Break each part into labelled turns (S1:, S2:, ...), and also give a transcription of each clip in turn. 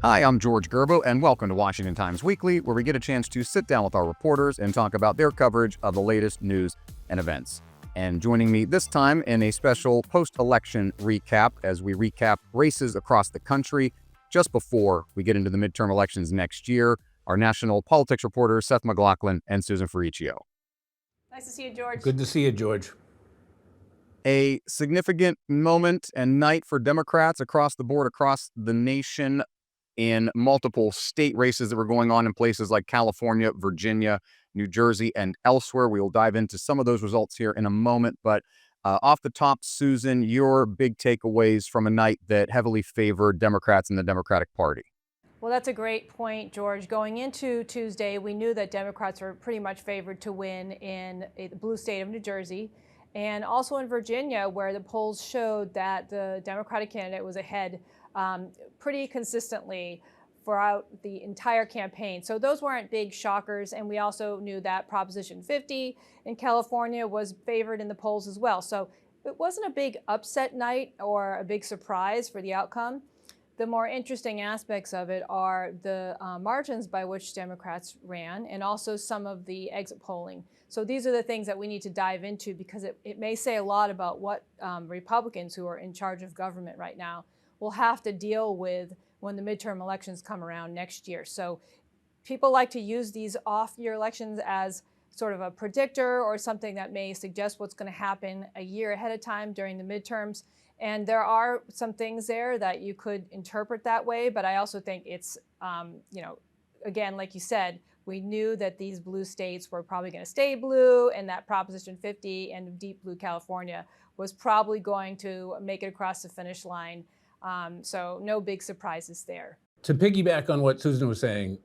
S1: Hi, I'm George Gerbo, and welcome to Washington Times Weekly, where we get a chance to sit down with our reporters and talk about their coverage of the latest news and events. And joining me this time in a special post-election recap as we recap races across the country just before we get into the midterm elections next year, our national politics reporters Seth McLaughlin and Susan Ferricchio.
S2: Nice to see you, George.
S3: Good to see you, George.
S1: A significant moment and night for Democrats across the board, across the nation, in multiple state races that were going on in places like California, Virginia, New Jersey, and elsewhere. We will dive into some of those results here in a moment. But off the top, Susan, your big takeaways from a night that heavily favored Democrats and the Democratic Party.
S2: Well, that's a great point, George. Going into Tuesday, we knew that Democrats were pretty much favored to win in the blue state of New Jersey and also in Virginia, where the polls showed that the Democratic candidate was ahead pretty consistently throughout the entire campaign. So those weren't big shockers. And we also knew that Proposition 50 in California was favored in the polls as well. So it wasn't a big upset night or a big surprise for the outcome. The more interesting aspects of it are the margins by which Democrats ran and also some of the exit polling. So these are the things that we need to dive into because it may say a lot about what Republicans who are in charge of government right now will have to deal with when the midterm elections come around next year. So people like to use these off-year elections as sort of a predictor or something that may suggest what's going to happen a year ahead of time during the midterms. And there are some things there that you could interpret that way, but I also think it's, again, like you said, we knew that these blue states were probably going to stay blue and that Proposition 50 and deep blue California was probably going to make it across the finish line. So no big surprises there.
S3: To piggyback on what Susan was saying,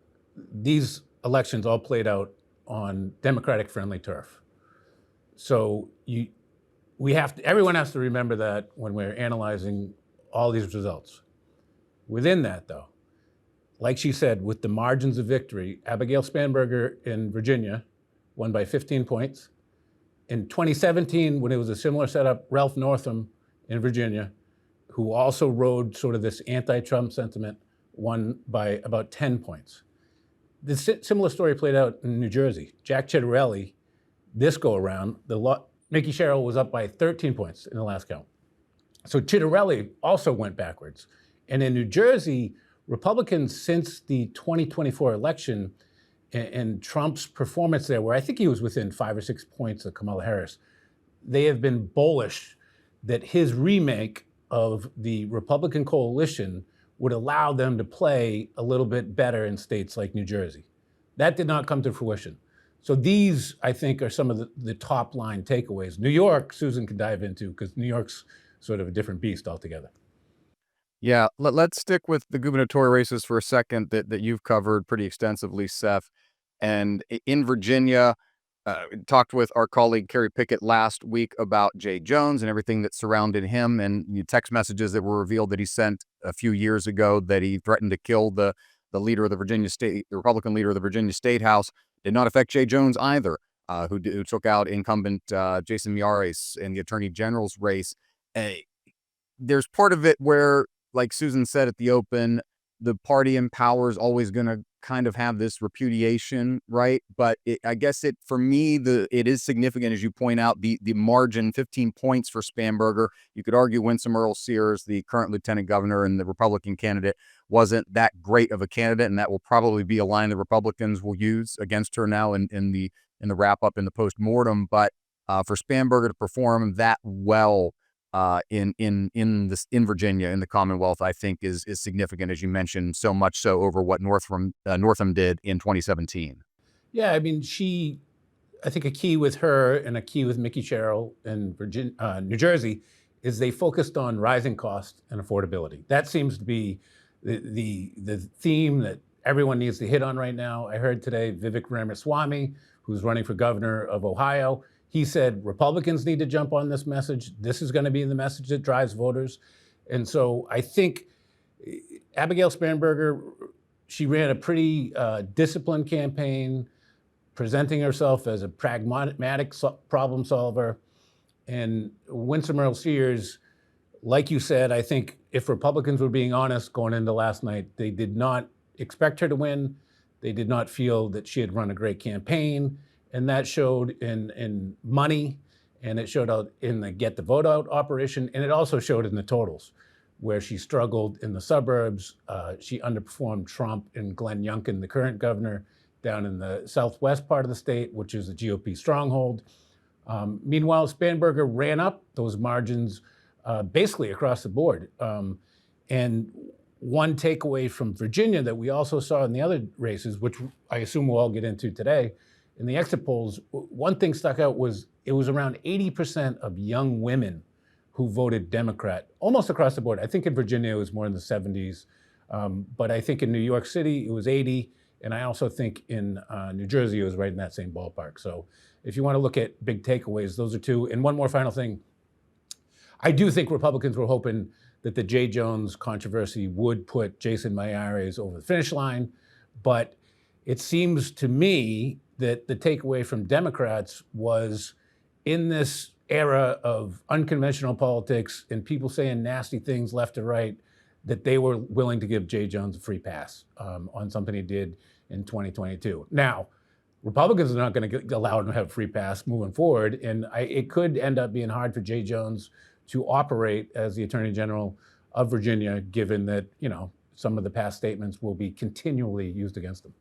S3: these elections all played out on Democratic-friendly turf. So everyone has to remember that when we're analyzing all these results. Within that, though, like she said, with the margins of victory, Abigail Spanberger in Virginia won by 15 points. In 2017, when it was a similar setup, Ralph Northam in Virginia, who also rode sort of this anti-Trump sentiment, won by about 10 points. The similar story played out in New Jersey. Jack Ciattarelli, this go around, Mickey Sherrill was up by 13 points in the last count. So Ciattarelli also went backwards. And in New Jersey, Republicans since the 2024 election and Trump's performance there, where I think he was within 5 or 6 points of Kamala Harris, they have been bullish that his remake of the Republican coalition would allow them to play a little bit better in states like New Jersey. That did not come to fruition. So these, I think, are some of the top line takeaways. New York, Susan can dive into because New York's sort of a different beast altogether.
S1: Yeah, let's stick with the gubernatorial races for a second that you've covered pretty extensively, Seth. And in Virginia, talked with our colleague Carrie Pickett last week about Jay Jones and everything that surrounded him, and text messages that were revealed that he sent a few years ago that he threatened to kill the leader of the Republican leader of the Virginia State House. Did not affect Jay Jones either, who took out incumbent Jason Miyares in the Attorney General's race. There's part of it where, like Susan said at the open, the party in power is always going to kind of have this repudiation, right? But I guess for me, it is significant, as you point out, the margin, 15 points for Spanberger. You could argue Winsome Earl Sears, the current lieutenant governor and the Republican candidate, wasn't that great of a candidate, and that will probably be a line the Republicans will use against her now in the wrap up in the post-mortem. But for Spanberger to perform that well in Virginia, in the Commonwealth, I think is significant, as you mentioned, so much so over what Northam did in 2017.
S3: Yeah, I mean, I think a key with her and a key with Mickey Sherrill in New Jersey is they focused on rising cost and affordability. That seems to be the theme that everyone needs to hit on right now. I heard today Vivek Ramaswamy, who's running for governor of Ohio, he said Republicans need to jump on this message. This is going to be the message that drives voters. And so I think Abigail Spanberger, she ran a pretty disciplined campaign, presenting herself as a pragmatic problem solver. And Winsome Earl Sears Like you said, I think if Republicans were being honest going into last night, they did not expect her to win. They did not feel that she had run a great campaign. And that showed in money, and it showed out in the Get the Vote Out operation, and it also showed in the totals, where she struggled in the suburbs. She underperformed Trump and Glenn Youngkin, the current governor, down in the southwest part of the state, which is a GOP stronghold. Meanwhile, Spanberger ran up those margins basically across the board. And one takeaway from Virginia that we also saw in the other races, which I assume we'll all get into today, in the exit polls, one thing stuck out was it was around 80% of young women who voted Democrat, almost across the board. I think in Virginia it was more in the 70s, but I think in New York City it was 80, and I also think in New Jersey it was right in that same ballpark. So if you want to look at big takeaways, those are two. And one more final thing. I do think Republicans were hoping that the Jay Jones controversy would put Jason Miyares over the finish line, but it seems to me that the takeaway from Democrats was, in this era of unconventional politics and people saying nasty things left to right, that they were willing to give Jay Jones a free pass on something he did in 2022. Now, Republicans are not going to allow him to have a free pass moving forward, and it could end up being hard for Jay Jones to operate as the Attorney General of Virginia, given that, some of the past statements will be continually used against him.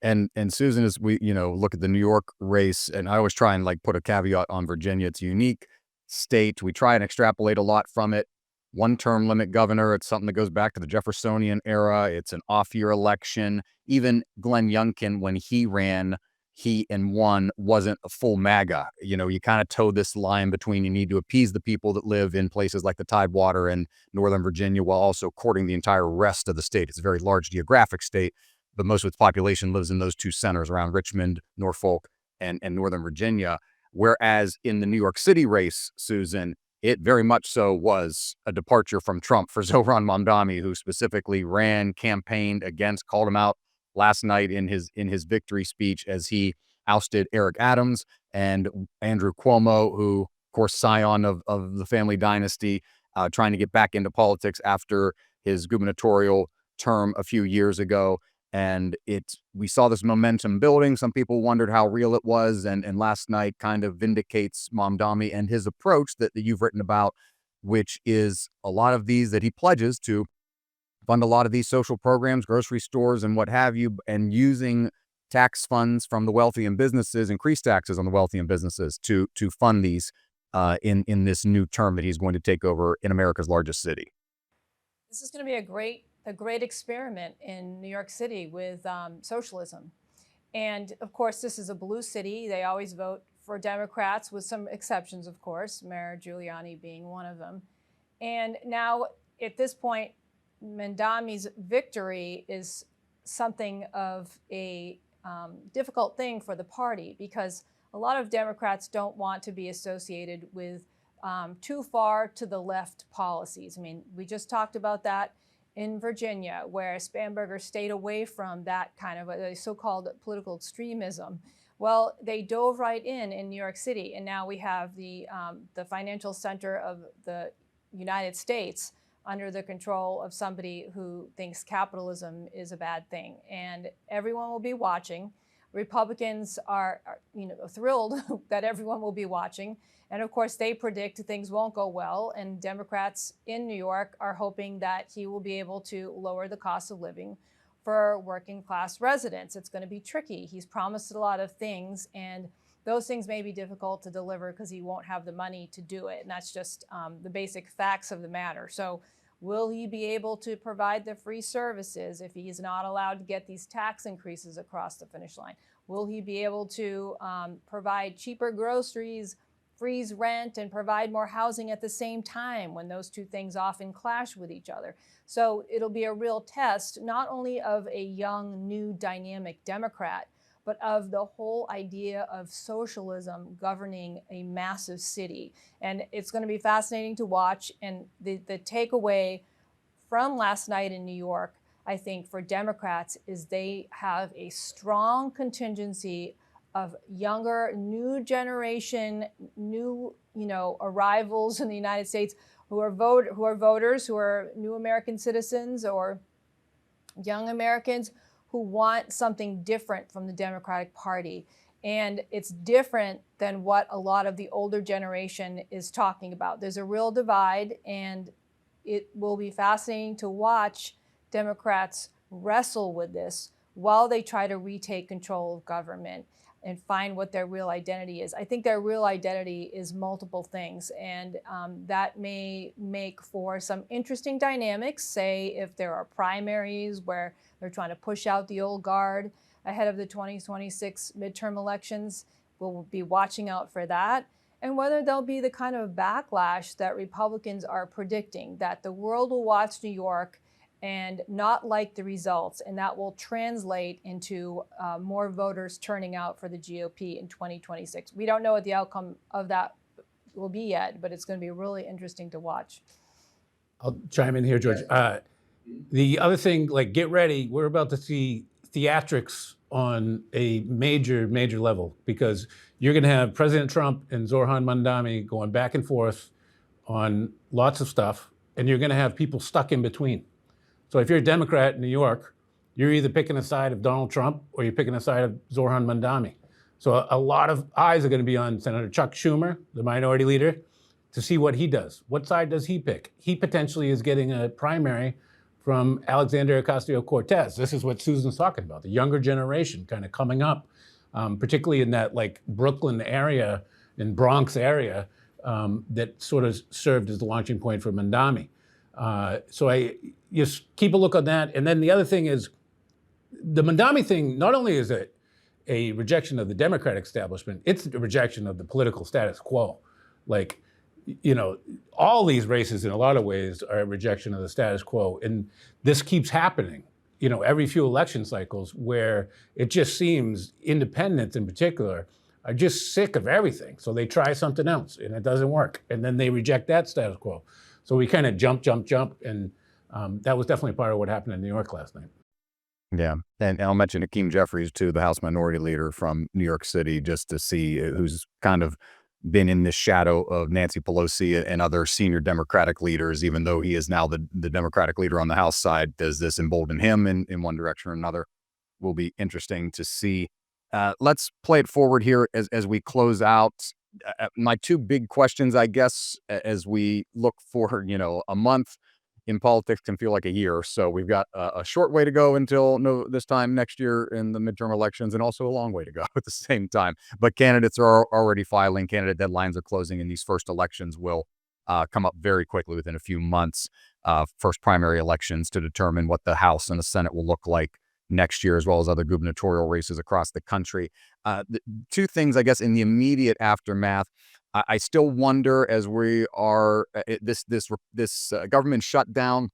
S1: And Susan, as we, look at the New York race, and I always try and put a caveat on Virginia. It's a unique state. We try and extrapolate a lot from it. One-term limit governor, it's something that goes back to the Jeffersonian era. It's an off-year election. Even Glenn Youngkin, when he ran, he and won, wasn't a full MAGA. You kind of toe this line between you need to appease the people that live in places like the Tidewater and Northern Virginia while also courting the entire rest of the state. It's a very large geographic state, but most of its population lives in those two centers around Richmond, Norfolk, and Northern Virginia. Whereas in the New York City race, Susan, it very much so was a departure from Trump for Zohran Mamdani, who specifically campaigned against, called him out last night in his victory speech as he ousted Eric Adams and Andrew Cuomo, who, of course, scion of the family dynasty, trying to get back into politics after his gubernatorial term a few years ago. And we saw this momentum building. Some people wondered how real it was. And last night kind of vindicates Mamdani and his approach that you've written about, which is a lot of these that he pledges to fund a lot of these social programs, grocery stores and what have you, and using tax funds from the wealthy and businesses, increase taxes on the wealthy and businesses to fund these in this new term that he's going to take over in America's largest city.
S2: This is going to be a great experiment in New York City with socialism. And of course, this is a blue city. They always vote for Democrats, with some exceptions, of course, Mayor Giuliani being one of them. And now at this point, Mamdani's victory is something of a difficult thing for the party, because a lot of Democrats don't want to be associated with too far to the left policies. I mean, we just talked about that in Virginia, where Spanberger stayed away from that kind of a so-called political extremism. Well, they dove right in New York City, and now we have the financial center of the United States under the control of somebody who thinks capitalism is a bad thing, and everyone will be watching. Republicans are thrilled that everyone will be watching. And of course, they predict things won't go well. And Democrats in New York are hoping that he will be able to lower the cost of living for working class residents. It's going to be tricky. He's promised a lot of things, and those things may be difficult to deliver because he won't have the money to do it. And that's just the basic facts of the matter. So will he be able to provide the free services if he's not allowed to get these tax increases across the finish line? Will he be able to provide cheaper groceries, freeze rent, and provide more housing at the same time, when those two things often clash with each other? So it'll be a real test, not only of a young, new, dynamic Democrat, but of the whole idea of socialism governing a massive city. And it's going to be fascinating to watch. And the takeaway from last night in New York, I think, for Democrats is they have a strong contingency of younger, new generation, new, arrivals in the United States who are voters, who are new American citizens or young Americans who want something different from the Democratic Party. And it's different than what a lot of the older generation is talking about. There's a real divide, and it will be fascinating to watch Democrats wrestle with this while they try to retake control of government and find what their real identity is. I think their real identity is multiple things, and that may make for some interesting dynamics, say if there are primaries where they're trying to push out the old guard ahead of the 2026 midterm elections. We'll be watching out for that, and whether there'll be the kind of backlash that Republicans are predicting, that the world will watch New York and not like the results, and that will translate into more voters turning out for the GOP in 2026. We don't know what the outcome of that will be yet, but it's going to be really interesting to watch.
S3: I'll chime in here, George. The other thing, like, get ready. We're about to see theatrics on a major, major level, because you're going to have President Trump and Zoran Mandami going back and forth on lots of stuff, and you're going to have people stuck in between. So if you're a Democrat in New York, you're either picking a side of Donald Trump or you're picking a side of Zoran Mandami. So a lot of eyes are going to be on Senator Chuck Schumer, the minority leader, to see what he does. What side does he pick? He potentially is getting a primary from Alexandria Ocasio-Cortez. This is what Susan's talking about, the younger generation kind of coming up, particularly in that like Brooklyn area and Bronx area that sort of served as the launching point for Mandami. So I just keep a look on that. And then the other thing is, the Mandami thing, not only is it a rejection of the Democratic establishment, it's a rejection of the political status quo. Like, you know, all these races in a lot of ways are a rejection of the status quo. And this keeps happening, you know, every few election cycles, where it just seems independents in particular are just sick of everything. So they try something else and it doesn't work. And then they reject that status quo. So we kind of jump. And that was definitely part of what happened in New York last night.
S1: Yeah. And I'll mention Hakeem Jeffries, too, the House Minority Leader from New York City, just to see who's kind of been in the shadow of Nancy Pelosi and other senior Democratic leaders, even though he is now the Democratic leader on the House side. Does this embolden him in one direction or another? Will be interesting to see. Let's play it forward here as we close out. My two big questions, I guess, as we look for, a month in politics can feel like a year. So we've got a short way to go until this time next year in the midterm elections, and also a long way to go at the same time. But candidates are already filing. Candidate deadlines are closing, and these first elections will come up very quickly within a few months. First primary elections to determine what the House and the Senate will look like next year, as well as other gubernatorial races across the country. The two things, I guess, in the immediate aftermath, I still wonder, as we are this government shutdown,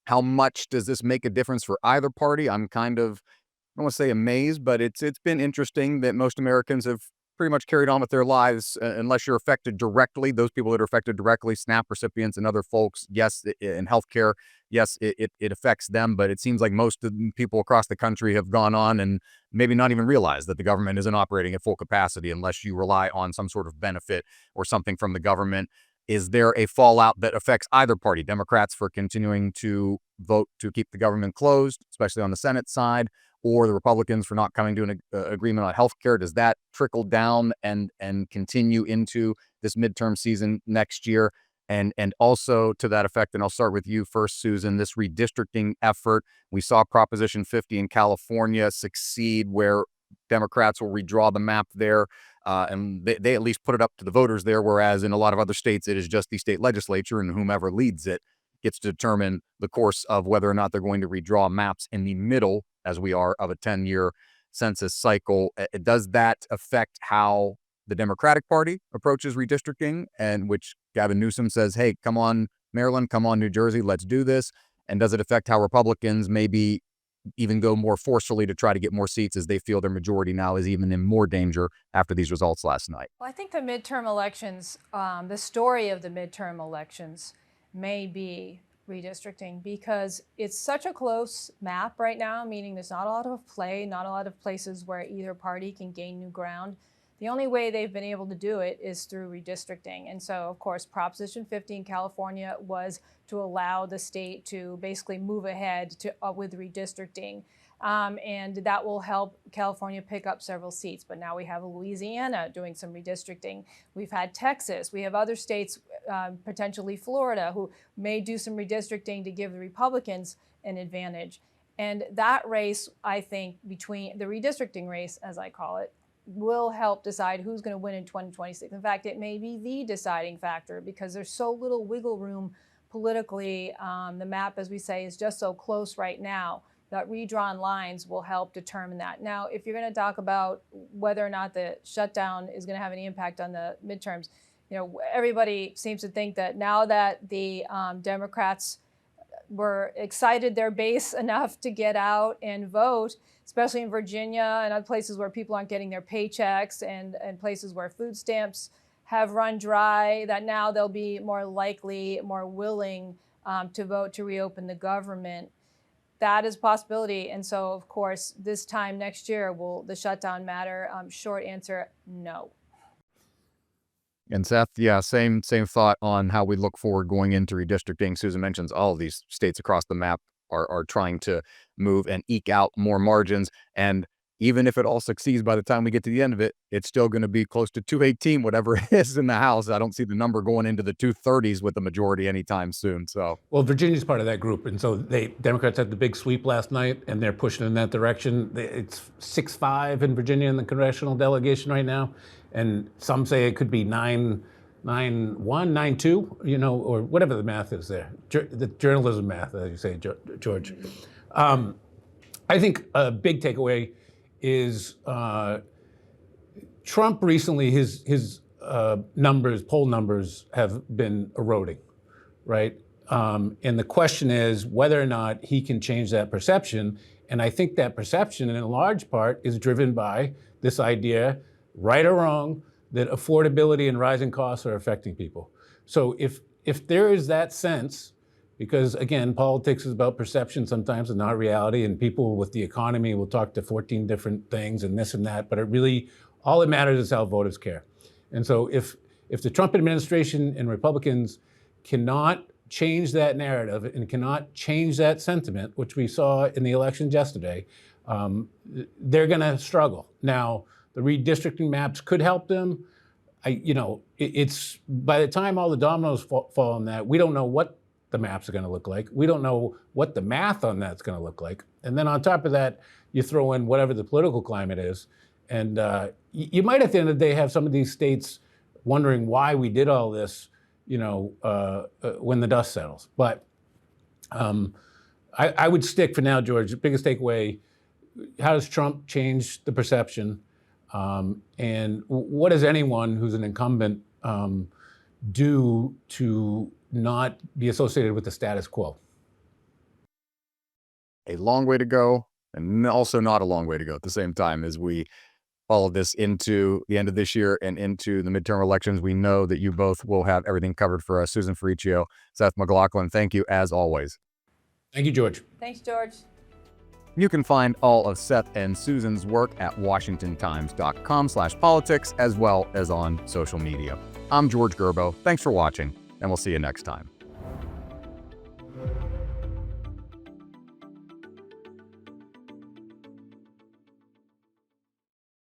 S1: how much does this make a difference for either party? I'm kind of, I don't want to say amazed, but it's been interesting that most Americans have pretty much carried on with their lives, unless you're affected directly. Those people that are affected directly, SNAP recipients and other folks, yes, in healthcare, yes, it affects them. But it seems like most of the people across the country have gone on and maybe not even realized that the government isn't operating at full capacity unless you rely on some sort of benefit or something from the government. Is there a fallout that affects either party? Democrats for continuing to vote to keep the government closed, especially on the Senate side, or the Republicans for not coming to an agreement on health care? Does that trickle down and continue into this midterm season next year? And also to that effect, and I'll start with you first, Susan, this redistricting effort, we saw Proposition 50 in California succeed, where Democrats will redraw the map there, and they at least put it up to the voters there, whereas in a lot of other states, it is just the state legislature, and whomever leads it gets to determine the course of whether or not they're going to redraw maps in the middle, as we are, of a 10-year census cycle. Does that affect how the Democratic Party approaches redistricting, and which Gavin Newsom says, hey, come on, Maryland, come on, New Jersey, let's do this? And does it affect how Republicans maybe even go more forcefully to try to get more seats, as they feel their majority now is even in more danger after these results last night?
S2: Well, I think the midterm elections, the story of the midterm elections may be redistricting, because it's such a close map right now, meaning there's not a lot of play, not a lot of places where either party can gain new ground. The only way they've been able to do it is through redistricting. And so, of course, Proposition 50 in California was to allow the state to basically move ahead with redistricting. And that will help California pick up several seats. But now we have Louisiana doing some redistricting. We've had Texas. We have other states, potentially Florida, who may do some redistricting to give the Republicans an advantage. And that race, I think, between the redistricting race, as I call it, will help decide who's going to win in 2026. In fact, it may be the deciding factor because there's so little wiggle room politically. The map, as we say, is just so close right now that redrawn lines will help determine that. Now, if you're going to talk about whether or not the shutdown is going to have any impact on the midterms, everybody seems to think that now that the Democrats were excited their base enough to get out and vote, especially in Virginia and other places where people aren't getting their paychecks and places where food stamps have run dry, that now they'll be more likely, more willing to vote to reopen the government. That is a possibility. And so, of course, this time next year, will the shutdown matter? Short answer, no.
S1: And Seth, yeah, same thought on how we look forward going into redistricting. Susan mentions all of these states across the map are trying to move and eke out more margins. And even if it all succeeds by the time we get to the end of it, it's still going to be close to 218, whatever it is in the House. I don't see the number going into the 230s with the majority anytime soon. So,
S3: well, Virginia's part of that group, and so Democrats had the big sweep last night, and they're pushing in that direction. It's 6-5 in Virginia in the congressional delegation right now, and some say it could be 9-1, 9-2, or whatever the math is there. The journalism math, as you say, George. I think a big takeaway is Trump recently, his poll numbers have been eroding, right? And the question is whether or not he can change that perception. And I think that perception, in large part, is driven by this idea, right or wrong, that affordability and rising costs are affecting people. So if there is that sense, because again, politics is about perception sometimes and not reality, and people with the economy will talk to 14 different things and this and that, but all that matters is how voters care. And so if the Trump administration and Republicans cannot change that narrative and cannot change that sentiment, which we saw in the elections yesterday, they're gonna struggle. Now, the redistricting maps could help them. It's by the time all the dominoes fall on that, we don't know what the maps are going to look like. We don't know what the math on that's going to look like. And then on top of that, you throw in whatever the political climate is. And you might at the end of the day have some of these states wondering why we did all this, when the dust settles. But I would stick for now, George, the biggest takeaway, how does Trump change the perception? And what does anyone who's an incumbent do to not be associated with the status quo?
S1: A long way to go, and also not a long way to go at the same time as we follow this into the end of this year and into the midterm elections. We know that you both will have everything covered for us. Susan Ferricchio, Seth McLaughlin, thank you as always.
S3: Thank you, George.
S2: Thanks, George.
S1: You can find all of Seth and Susan's work at washingtontimes.com/politics, as well as on social media. I'm George Gerbo. Thanks for watching, and we'll see you next time.